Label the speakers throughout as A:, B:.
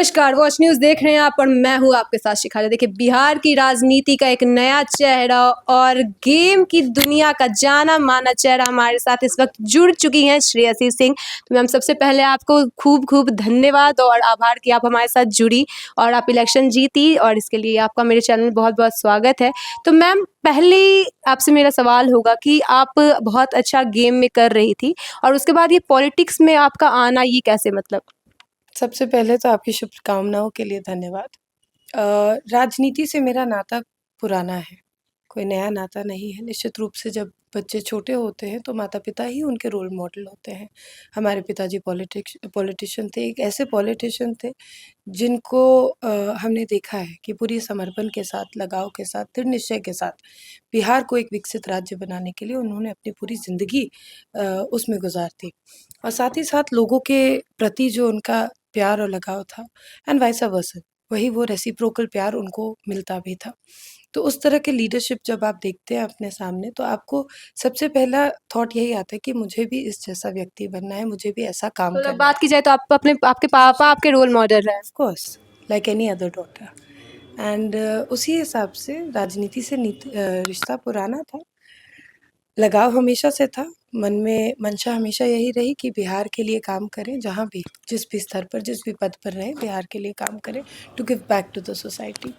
A: नमस्कार, watch news देख रहे हैं आप और मैं हूँ आपके साथ शिखा। देखिए, बिहार की राजनीति का एक नया चेहरा और गेम की दुनिया का जाना-माना चेहरा हमारे साथ इस वक्त जुड़ चुकी हैं श्रेयसी सिंह। तो मैम, सबसे पहले आपको खूब-खूब धन्यवाद और आभार कि आप हमारे साथ जुड़ी और आप इलेक्शन जीती और इसके लिए आपका मेरे चैनल में बहुत-बहुत स्वागत है। तो मैम, पहले आपसे मेरा सवाल होगा कि आप बहुत अच्छा गेम में कर रही थी और उसके बाद ये पॉलिटिक्स में आपका आना ये कैसे मतलब?
B: सबसे पहले तो आपकी शुभकामनाओं के लिए धन्यवाद। राजनीति से मेरा नाता पुराना है, कोई नया नाता नहीं है। निश्चित रूप से जब बच्चे छोटे होते हैं तो माता-पिता ही उनके रोल मॉडल होते हैं। हमारे पिताजी पॉलिटिशियन थे, एक ऐसे पॉलिटिशियन थे जिनको हमने देखा है कि पूरी समर्पण के साथ, लगाव के साथ, दृढ़ निश्चय के साथ बिहार को एक विकसित राज्य बनाने के लिए उन्होंने अपनी पूरी ज़िंदगी उसमें गुज़ार दी। और साथ ही साथ लोगों के प्रति जो उनका प्यार और लगाव था एंड वाइस वर्सा, वही वो रेसिप्रोकल प्यार उनको मिलता भी था। तो उस तरह के लीडरशिप जब आप देखते हैं अपने सामने तो आपको सबसे पहला थॉट यही आता है कि मुझे भी इस जैसा व्यक्ति बनना है, मुझे भी ऐसा काम
A: मतलब
B: करना
A: बात
B: है।
A: की जाए तो आप अपने आपके पापा आपके रोल मॉडल रहे।
B: Of course, like any other daughter. And उसी हिसाब से राजनीति से रिश्ता पुराना था, लगाव हमेशा से था। मन में मंशा हमेशा यही रही कि बिहार के लिए काम करें, जहाँ भी, जिस भी स्तर पर, जिस भी पद पर रहें, बिहार के लिए काम करें, to give back to the society.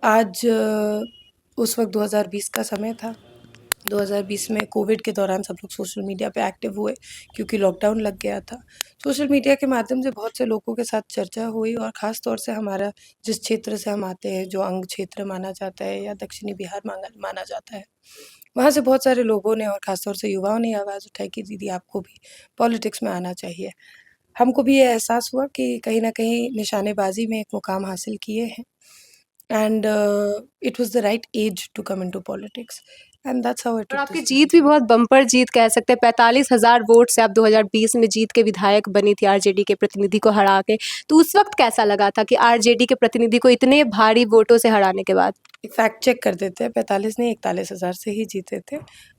B: आज उस वक़्त 2020 का समय था। 2020 में कोविड के दौरान सब लोग सोशल मीडिया पे एक्टिव हुए क्योंकि लॉकडाउन लग गया था। सोशल मीडिया के माध्यम से बहुत से लोगों के साथ चर्चा हुई और ख़ास तौर से हमारा जिस क्षेत्र से हम आते हैं, जो अंग क्षेत्र माना जाता है या दक्षिणी बिहार माना माना जाता है, वहाँ से बहुत सारे लोगों ने और ख़ास तौर से युवाओं ने आवाज़ उठाई कि दीदी आपको भी पॉलिटिक्स में आना चाहिए। हमको भी ये एहसास हुआ कि कहीं न कहीं निशानेबाज़ी में एक मुकाम हासिल किए हैं and it was the right age to come into politics and that's how I
A: और
B: टूक
A: आपकी
B: दिस
A: जीत भी बहुत बम्पर जीत कह सकते हैं। 45,000 वोट से आप 2020 में जीत के विधायक बनी थी आरजेडी के प्रतिनिधि को हरा के। तो उस वक्त कैसा लगा था कि आरजेडी के प्रतिनिधि को इतने भारी वोटों से हराने के बाद?
B: एक फैक्ट चेक कर देते हैं, 45 नहीं 41,000 से ही जीते थे।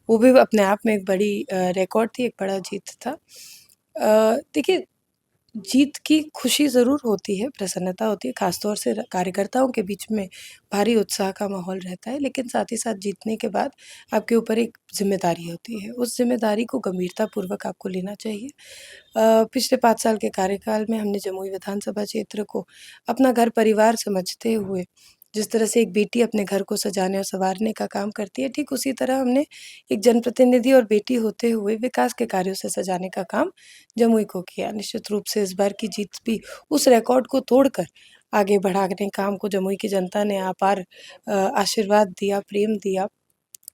B: वो भी अपने आप में एक बड़ी रिकॉर्ड थी, एक बड़ा जीत था। देखिए, जीत की खुशी ज़रूर होती है, प्रसन्नता होती है, ख़ास तौर से कार्यकर्ताओं के बीच में भारी उत्साह का माहौल रहता है, लेकिन साथ ही साथ जीतने के बाद आपके ऊपर एक ज़िम्मेदारी होती है। उस ज़िम्मेदारी को गंभीरतापूर्वक आपको लेना चाहिए। पिछले 5 साल के कार्यकाल में हमने जमुई विधानसभा क्षेत्र को अपना घर परिवार समझते हुए, जिस तरह से एक बेटी अपने घर को सजाने और सँवारने का काम करती है, ठीक उसी तरह हमने एक जनप्रतिनिधि और बेटी होते हुए विकास के कार्यों से सजाने का काम जमुई को किया। निश्चित रूप से इस बार की जीत भी उस रिकॉर्ड को तोड़कर आगे बढ़ाने का हमको जमुई की जनता ने अपार आशीर्वाद दिया, प्रेम दिया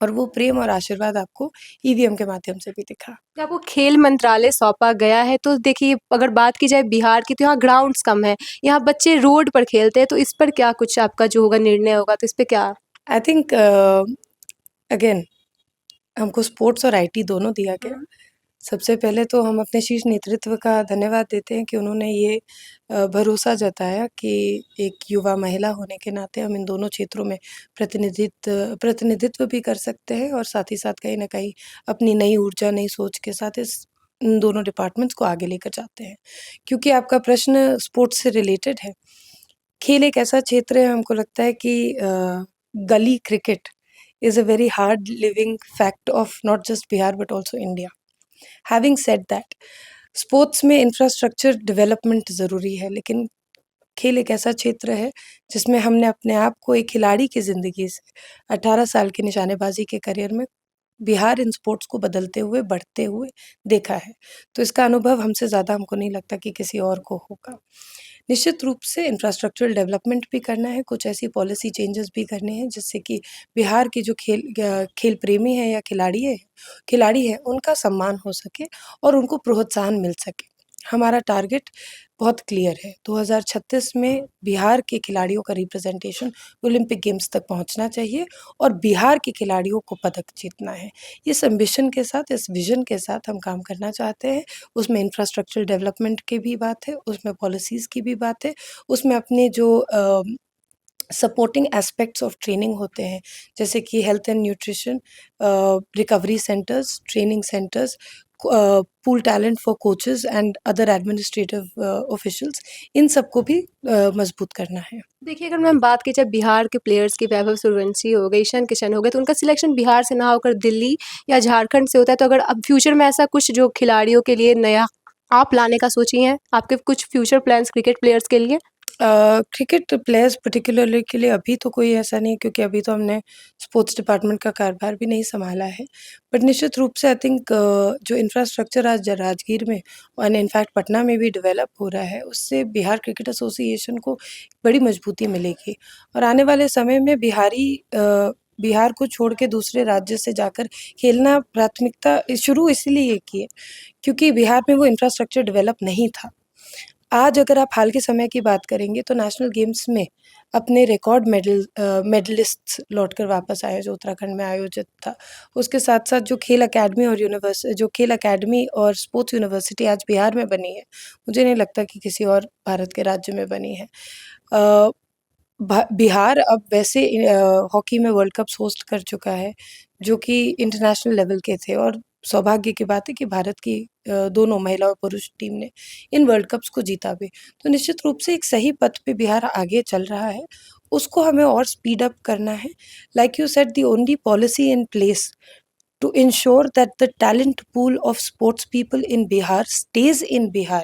B: और वो प्रेम और आशीर्वाद आपको ईवीएम के माध्यम से भी दिखा।
A: जब आपको खेल मंत्रालय सौंपा गया है तो देखिए, अगर बात की जाए बिहार की तो यहाँ ग्राउंड्स कम है, यहाँ बच्चे रोड पर खेलते हैं। तो इस पर क्या कुछ आपका जो होगा निर्णय होगा, तो इस पे क्या?
B: आई थिंक अगेन हमको स्पोर्ट्स और आईटी दोनों दिया गया। सबसे पहले तो हम अपने शीर्ष नेतृत्व का धन्यवाद देते हैं कि उन्होंने ये भरोसा जताया कि एक युवा महिला होने के नाते हम इन दोनों क्षेत्रों में प्रतिनिधित्व भी कर सकते हैं और साथ ही साथ कहीं न कहीं अपनी नई ऊर्जा, नई सोच के साथ इन दोनों डिपार्टमेंट्स को आगे लेकर जाते हैं। क्योंकि आपका प्रश्न स्पोर्ट्स से रिलेटेड है। खेल एक ऐसा क्षेत्र है, हमको लगता है कि गली cricket is a very hard living fact of not just Bihar but also India. Having said that, sports में इंफ्रास्ट्रक्चर डेवलपमेंट ज़रूरी है, लेकिन खेल एक ऐसा क्षेत्र है जिसमें हमने अपने आप को एक खिलाड़ी की ज़िंदगी से 18 साल की निशानेबाज़ी के करियर में बिहार इन स्पोर्ट्स को बदलते हुए, बढ़ते हुए देखा है। तो इसका अनुभव हमसे ज़्यादा हमको नहीं लगता कि किसी और को होगा। निश्चित रूप से इंफ्रास्ट्रक्चरल डेवलपमेंट भी करना है, कुछ ऐसी पॉलिसी चेंजेस भी करने हैं जिससे कि बिहार के जो खेल प्रेमी हैं या खिलाड़ी हैं, उनका सम्मान हो सके और उनको प्रोत्साहन मिल सके। हमारा टारगेट बहुत क्लियर है, 2036 में बिहार के खिलाड़ियों का रिप्रेजेंटेशन ओलंपिक गेम्स तक पहुँचना चाहिए और बिहार के खिलाड़ियों को पदक जीतना है। इस एम्बिशन के साथ, इस विज़न के साथ हम काम करना चाहते हैं। उसमें इंफ्रास्ट्रक्चरल डेवलपमेंट की भी बात है, उसमें पॉलिसीज़ की भी बात है, उसमें अपने जो सपोर्टिंग एस्पेक्ट्स ऑफ ट्रेनिंग होते हैं, जैसे कि health and nutrition, recovery centres, training centres pool talent for coaches and other administrative officials, इन सबको भी मजबूत करना है।
A: देखिए, अगर मैं बात की जाए बिहार के प्लेयर्स की, वैभव सूर्यवंशी हो गए, ईशान किशन हो गए, तो उनका सिलेक्शन बिहार से ना होकर दिल्ली या झारखंड से होता है। तो अगर अब फ्यूचर में ऐसा कुछ जो खिलाड़ियों के लिए नया आप लाने का सोची हैं, आपके कुछ फ्यूचर प्लान्स क्रिकेट प्लेयर्स के लिए?
B: क्रिकेट प्लेयर्स पर्टिकुलरली के लिए अभी तो कोई ऐसा नहीं, क्योंकि अभी तो हमने स्पोर्ट्स डिपार्टमेंट का कार्यभार भी नहीं संभाला है। बट निश्चित रूप से आई थिंक जो इंफ्रास्ट्रक्चर आज राजगीर में और इनफैक्ट पटना में भी डेवलप हो रहा है, उससे बिहार क्रिकेट एसोसिएशन को बड़ी मजबूती मिलेगी। और आने वाले समय में बिहार को छोड़ के दूसरे राज्य से जाकर खेलना प्राथमिकता शुरू इसीलिए की है क्योंकि बिहार में वो इंफ्रास्ट्रक्चर डेवलप नहीं था। आज अगर आप हाल के समय की बात करेंगे तो नेशनल गेम्स में अपने रिकॉर्ड मेडलिस्ट्स लौटकर वापस आए जो उत्तराखंड में आयोजित था। उसके साथ-साथ जो खेल अकेडमी और स्पोर्ट्स यूनिवर्सिटी आज बिहार में बनी है, मुझे नहीं लगता कि किसी और भारत के राज्य में बनी है। अ, बिहार अब वैसे हॉकी में वर्ल्ड कप्स होस्ट कर चुका है, जो कि इंटरनेशनल लेवल के थे और सौभाग्य की बात है कि भारत की दोनों महिला और पुरुष टीम ने इन वर्ल्ड कप्स को जीता भी। तो निश्चित रूप से एक सही पथ पे बिहार आगे चल रहा है, उसको हमें और स्पीड अप करना है। Like you said, the only policy in place to ensure that the talent pool of sports people in Bihar stays in Bihar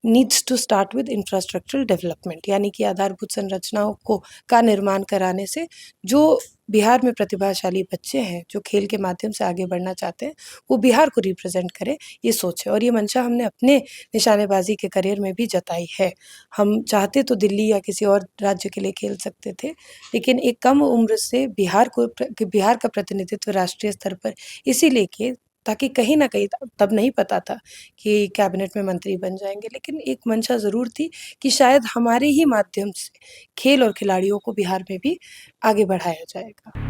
B: needs to start with infrastructural development, यानी कि आधारभूत संरचनाओं का निर्माण कराने से जो बिहार में प्रतिभाशाली बच्चे हैं जो खेल के माध्यम से आगे बढ़ना चाहते हैं वो बिहार को रिप्रेजेंट करें, ये सोच है। और ये मंशा हमने अपने निशानेबाजी के करियर में भी जताई है। हम चाहते तो दिल्ली या किसी और राज्य के लिए खेल सकते थे, लेकिन एक कम उम्र से बिहार का प्रतिनिधित्व राष्ट्रीय स्तर पर इसीलिए किए ताकि कहीं न कहीं तब नहीं पता था कि कैबिनेट में मंत्री बन जाएँगे, लेकिन एक मंशा ज़रूर थी कि शायद हमारे ही माध्यम से खेल और खिलाड़ियों को बिहार में भी आगे बढ़ाया जाएगा।